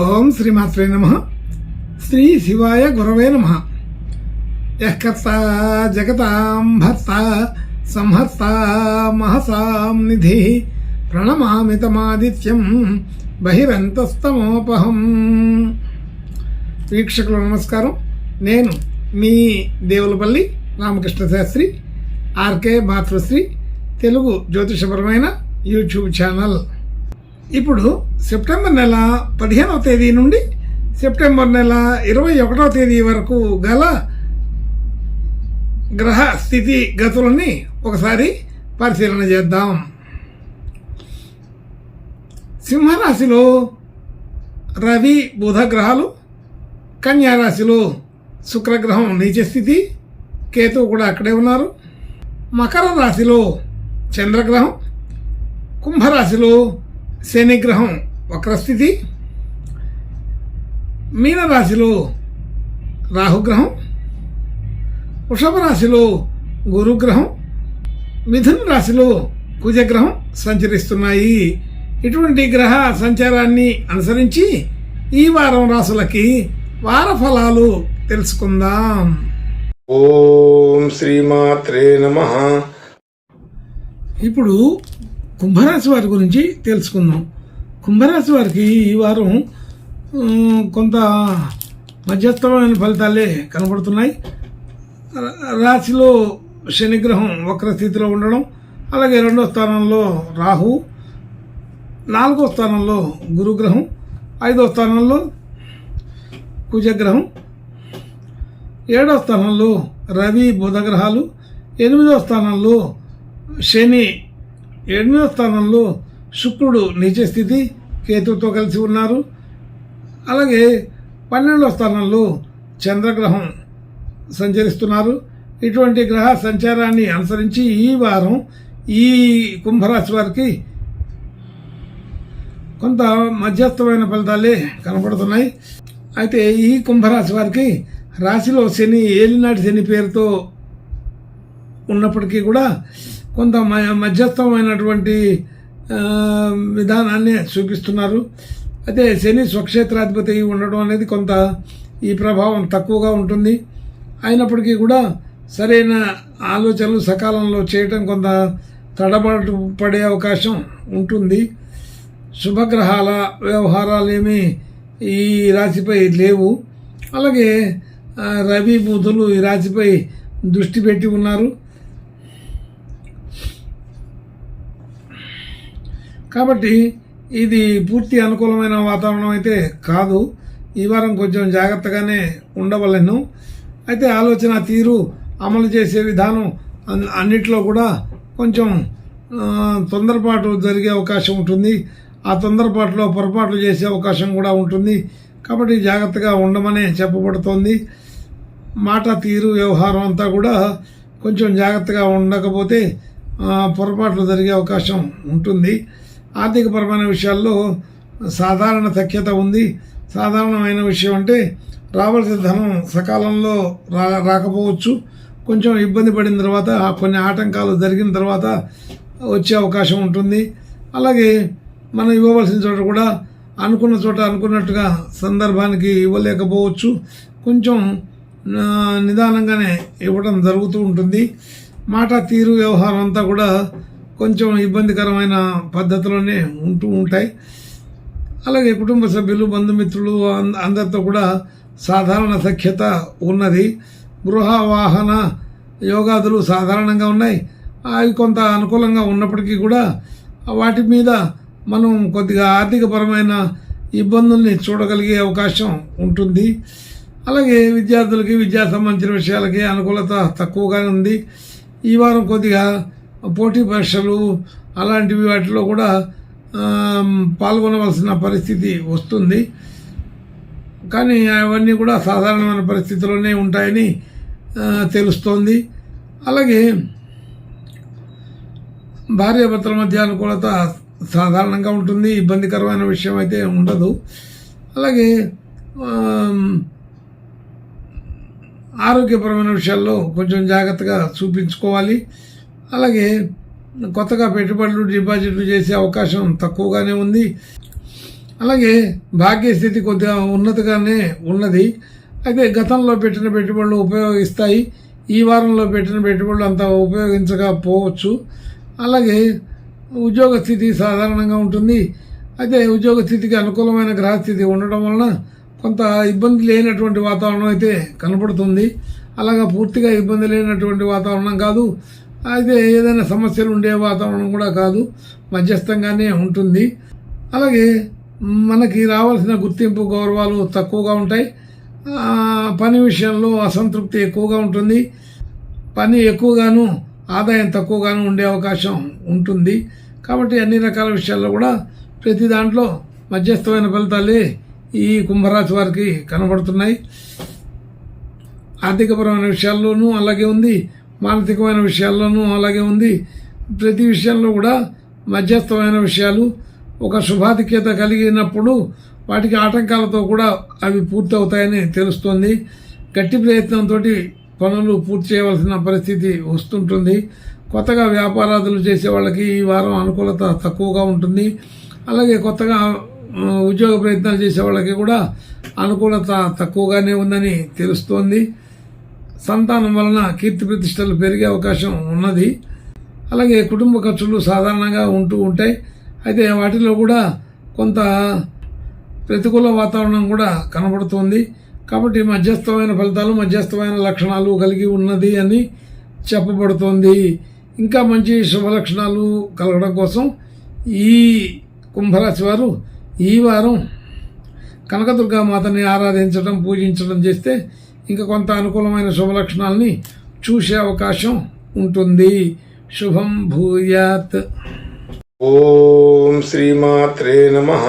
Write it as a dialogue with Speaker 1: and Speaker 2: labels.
Speaker 1: ఓం శ్రీమాత్రే నమః. శ్రీ శివాయ గురవే నమః. యఃకర్త జగతాం భర్త సంహర్త మహసాం నిధి ప్రణమామి తమాదిత్యం బహిరంతస్తమోపహం. వీక్షకులు నమస్కారం. నేను మీ దేవులపల్లి రామకృష్ణ శాస్త్రి, ఆర్కే మాతృశ్రీ తెలుగు జ్యోతిషపరమైన యూట్యూబ్ ఛానల్. ఇప్పుడు సెప్టెంబర్ నెల 15వ తేదీ నుండి సెప్టెంబర్ నెల 21వ తేదీ వరకు గల గ్రహ స్థితి గతులని ఒకసారి పరిశీలన చేద్దాం. సింహరాశిలో రవి బుధ గ్రహాలు, కన్యారాశిలో శుక్రగ్రహం నీచ స్థితి, కేతువు కూడా అక్కడే ఉన్నారు. మకర రాశిలో చంద్రగ్రహం, కుంభరాశిలో శనిగ్రహం వక్రస్థితి, మీనరాశిలో రాహుగ్రహం, వృషభ రాశిలో గురుగ్రహం, మిథున రాశిలో కుజగ్రహం సంచరిస్తున్నాయి. ఇటువంటి గ్రహ సంచారాన్ని అనుసరించి ఈ వారం రాశులకి వార ఫలాలు తెలుసుకుందాం.
Speaker 2: ఓం శ్రీమాత్రే నమః.
Speaker 1: ఇప్పుడు కుంభరాశి వారి గురించి తెలుసుకుందాం. కుంభరాశి వారికి ఈ వారం కొంత మధ్యస్థమైన ఫలితాలే కనబడుతున్నాయి. రాశిలో శనిగ్రహం వక్రస్థితిలో ఉండడం, అలాగే 2వ స్థానంలో రాహు, 4వ స్థానంలో గురుగ్రహం, 5వ స్థానంలో కుజగ్రహం, 7వ స్థానంలో రవి బుధ గ్రహాలు, 8వ స్థానంలో శని, 8వ స్థానంలో శుక్రుడు నీచ స్థితి కేతువుతో కలిసి ఉన్నారు. అలాగే 12వ స్థానంలో చంద్రగ్రహం సంచరిస్తున్నారు. ఇటువంటి గ్రహ సంచారాన్ని అనుసరించి ఈ వారం ఈ కుంభరాశి వారికి కొంత మధ్యస్థమైన ఫలితాలే కనపడుతున్నాయి. అయితే ఈ కుంభరాశి వారికి రాశిలో శని ఏలినాటి శని పేరుతో ఉన్నప్పటికీ కూడా కొంత మధ్యస్థమైనటువంటి విధానాన్ని చూపిస్తున్నారు. అయితే శని స్వక్షేత్రాధిపతి ఉండడం అనేది కొంత ఈ ప్రభావం తక్కువగా ఉంటుంది. అయినప్పటికీ కూడా సరైన ఆలోచనలు సకాలంలో చేయటం కొంత తడబాటు పడే అవకాశం ఉంటుంది. శుభగ్రహాల వ్యవహారాలు ఏమీ ఈ రాశిపై లేవు. అలాగే రవి బుధులు ఈ రాశిపై దృష్టి పెట్టి ఉన్నారు. కాబట్టి ఇది పూర్తి అనుకూలమైన వాతావరణం అయితే కాదు. ఈ వారం కొంచెం జాగ్రత్తగానే ఉండవలను. అయితే ఆలోచన తీరు, అమలు చేసే విధానం అన్నిట్లో కూడా కొంచెం తొందరపాటు జరిగే అవకాశం ఉంటుంది. ఆ తొందరపాటులో పొరపాట్లు చేసే అవకాశం కూడా ఉంటుంది. కాబట్టి జాగ్రత్తగా ఉండమనే చెప్పబడుతోంది. మాట తీరు వ్యవహారం అంతా కూడా కొంచెం జాగ్రత్తగా ఉండకపోతే పొరపాట్లు జరిగే అవకాశం ఉంటుంది. ఆర్థికపరమైన విషయాల్లో సాధారణ సఖ్యత ఉంది. సాధారణమైన విషయం అంటే రావాల్సిన ధనం సకాలంలో రాకపోవచ్చు. కొంచెం ఇబ్బంది పడిన తర్వాత, కొన్ని ఆటంకాలు జరిగిన తర్వాత వచ్చే అవకాశం ఉంటుంది. అలాగే మనం ఇవ్వవలసిన చోట కూడా అనుకున్న చోట అనుకున్నట్టుగా సందర్భానికి ఇవ్వలేకపోవచ్చు. కొంచెం నిదానంగానే ఇవ్వడం జరుగుతూ ఉంటుంది. మాట తీరు వ్యవహారం అంతా కూడా కొంచెం ఇబ్బందికరమైన పద్ధతిలోనే ఉంటూ ఉంటాయి. అలాగే కుటుంబ సభ్యులు, బంధుమిత్రులు అందరితో కూడా సాధారణ సఖ్యత ఉన్నది. గృహ వాహన యోగాదులు సాధారణంగా ఉన్నాయి. అవి కొంత అనుకూలంగా ఉన్నప్పటికీ కూడా వాటి మీద మనం కొద్దిగా ఆర్థికపరమైన ఇబ్బందుల్ని చూడగలిగే అవకాశం ఉంటుంది. అలాగే విద్యార్థులకి విద్యా సంబంధించిన విషయాలకి అనుకూలత తక్కువగానే ఉంది. ఈ వారం కొద్దిగా పోటీ పరీక్షలు అలాంటివి వాటిలో కూడా పాల్గొనవలసిన పరిస్థితి వస్తుంది. కానీ అవన్నీ కూడా సాధారణమైన పరిస్థితుల్లోనే ఉంటాయని తెలుస్తోంది. అలాగే భార్యాభర్తల మధ్య అనుకూలత సాధారణంగా ఉంటుంది. ఇబ్బందికరమైన విషయం అయితే ఉండదు. అలాగే ఆరోగ్యపరమైన విషయాల్లో కొంచెం జాగ్రత్తగా చూపించుకోవాలి. అలాగే కొత్తగా పెట్టుబడులు డిపాజిట్లు చేసే అవకాశం తక్కువగానే ఉంది. అలాగే భాగ్యస్థితి కొద్దిగా ఉన్నతగానే ఉన్నది. అయితే గతంలో పెట్టిన పెట్టుబడులు ఉపయోగిస్తాయి. ఈ వారంలో పెట్టిన పెట్టుబడులు అంత ఉపయోగించకపోవచ్చు. అలాగే ఉద్యోగ స్థితి సాధారణంగా ఉంటుంది. అయితే ఉద్యోగ స్థితికి అనుకూలమైన గ్రహస్థితి ఉండడం వలన కొంత ఇబ్బంది లేనటువంటి వాతావరణం అయితే కనపడుతుంది. అలాగా పూర్తిగా ఇబ్బంది లేనటువంటి వాతావరణం కాదు, అయితే ఏదైనా సమస్యలు ఉండే వాతావరణం కూడా కాదు, మధ్యస్థంగానే ఉంటుంది. అలాగే మనకి రావాల్సిన గుర్తింపు గౌరవాలు తక్కువగా ఉంటాయి. పని విషయంలో అసంతృప్తి ఎక్కువగా ఉంటుంది. పని ఎక్కువగాను ఆదాయం తక్కువగాను ఉండే అవకాశం ఉంటుంది. కాబట్టి అన్ని రకాల విషయాల్లో కూడా ప్రతి దాంట్లో మధ్యస్థమైన ఫలితాలే ఈ కుంభరాశి వారికి కనబడుతున్నాయి. ఆర్థికపరమైన విషయాల్లోనూ అలాగే ఉంది, మానసికమైన విషయాల్లోనూ అలాగే ఉంది. ప్రతి విషయంలో కూడా మధ్యస్థమైన విషయాలు. ఒక శుభాధిక్యత కలిగినప్పుడు వాటికి ఆటంకాలతో కూడా అవి పూర్తి అవుతాయని తెలుస్తోంది. గట్టి ప్రయత్నంతో పనులు పూర్తి చేయవలసిన పరిస్థితి వస్తుంటుంది. కొత్తగా వ్యాపారాదులు చేసే వాళ్ళకి ఈ వారం అనుకూలత తక్కువగా ఉంటుంది. అలాగే కొత్తగా ఉద్యోగ ప్రయత్నాలు చేసే వాళ్ళకి కూడా అనుకూలత తక్కువగానే ఉందని తెలుస్తోంది. సంతానం వలన కీర్తి ప్రతిష్టలు పెరిగే అవకాశం ఉన్నది. అలాగే కుటుంబ ఖర్చులు సాధారణంగా ఉంటూ ఉంటాయి. అయితే వాటిలో కూడా కొంత ప్రతికూల వాతావరణం కూడా కనబడుతోంది. కాబట్టి మధ్యస్థమైన ఫలితాలు, మధ్యస్థమైన లక్షణాలు కలిగి ఉన్నది అని చెప్పబడుతోంది. ఇంకా మంచి శుభ లక్షణాలు కలగడం కోసం ఈ కుంభరాశి వారు ఈ వారం కనకదుర్గా మాతని ఆరాధించడం, పూజించడం చేస్తే ఇంకా కొంత అనుకూలమైన శుభ లక్షణాలని చూసే అవకాశం ఉంటుంది. శుభం భూయాత్.
Speaker 2: ఓం శ్రీమాత్రే నమః.